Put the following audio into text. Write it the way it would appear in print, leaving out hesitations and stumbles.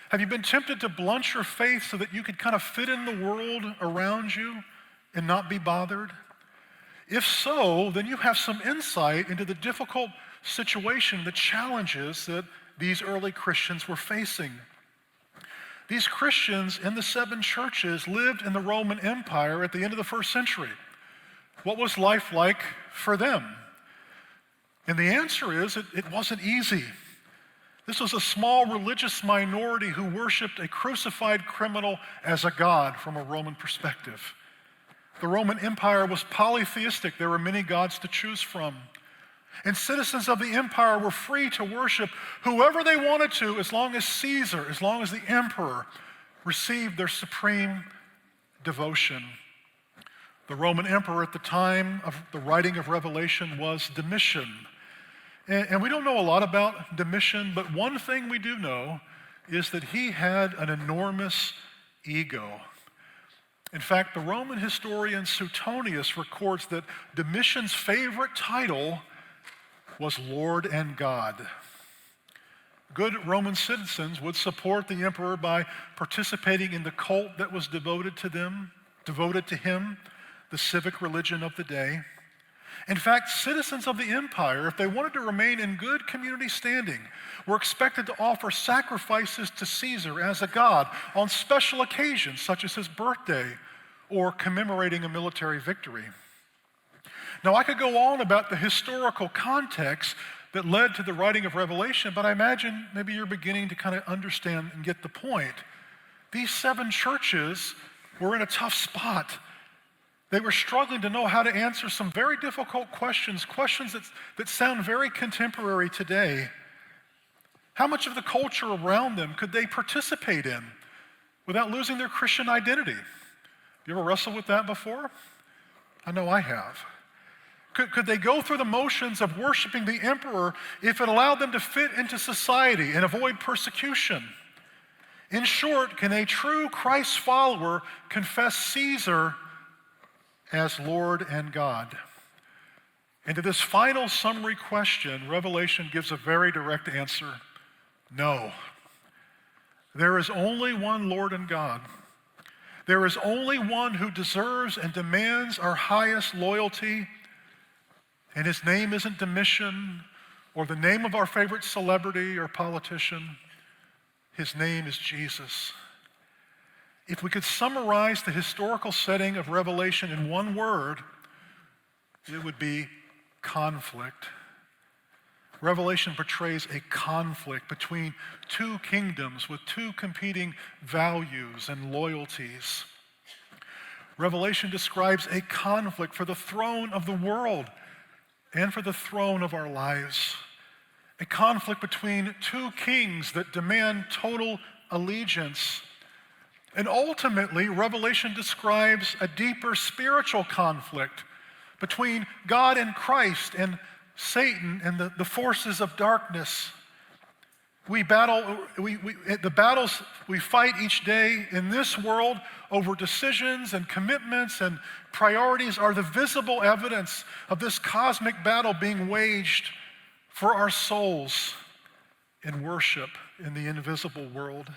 Have you been tempted to blunt your faith so that you could kind of fit in the world around you and not be bothered? If so, then you have some insight into the difficult situation, the challenges that these early Christians were facing. These Christians in the 7 churches lived in the Roman Empire at the end of the first century. What was life like for them? And the answer is it wasn't easy. This was a small religious minority who worshiped a crucified criminal as a god from a Roman perspective. The Roman Empire was polytheistic. There were many gods to choose from. And citizens of the empire were free to worship whoever they wanted to as long as Caesar, as long as the emperor received their supreme devotion. The Roman emperor at the time of the writing of Revelation was Domitian. And we don't know a lot about Domitian, but one thing we do know is that he had an enormous ego. In fact, the Roman historian Suetonius records that Domitian's favorite title was Lord and God. Good Roman citizens would support the emperor by participating in the cult that was devoted to him, the civic religion of the day. In fact, citizens of the empire, if they wanted to remain in good community standing, were expected to offer sacrifices to Caesar as a god on special occasions, such as his birthday or commemorating a military victory. Now, I could go on about the historical context that led to the writing of Revelation, but I imagine maybe you're beginning to kind of understand and get the point. These 7 churches were in a tough spot. They were struggling to know how to answer some very difficult questions that sound very contemporary today. How much of the culture around them could they participate in without losing their Christian identity? You ever wrestled with that before? I know I have. Could they go through the motions of worshiping the emperor if it allowed them to fit into society and avoid persecution? In short, can a true Christ follower confess Caesar as Lord and God? And to this final summary question, Revelation gives a very direct answer. No. There is only one Lord and God. There is only one who deserves and demands our highest loyalty, and his name isn't Domitian or the name of our favorite celebrity or politician. His name is Jesus. If we could summarize the historical setting of Revelation in one word, it would be conflict. Revelation portrays a conflict between 2 kingdoms with 2 competing values and loyalties. Revelation describes a conflict for the throne of the world and for the throne of our lives. A conflict between 2 kings that demand total allegiance. And ultimately, Revelation describes a deeper spiritual conflict between God and Christ and Satan and the forces of darkness. The battles we fight each day in this world over decisions and commitments and priorities are the visible evidence of this cosmic battle being waged for our souls in worship in the invisible world.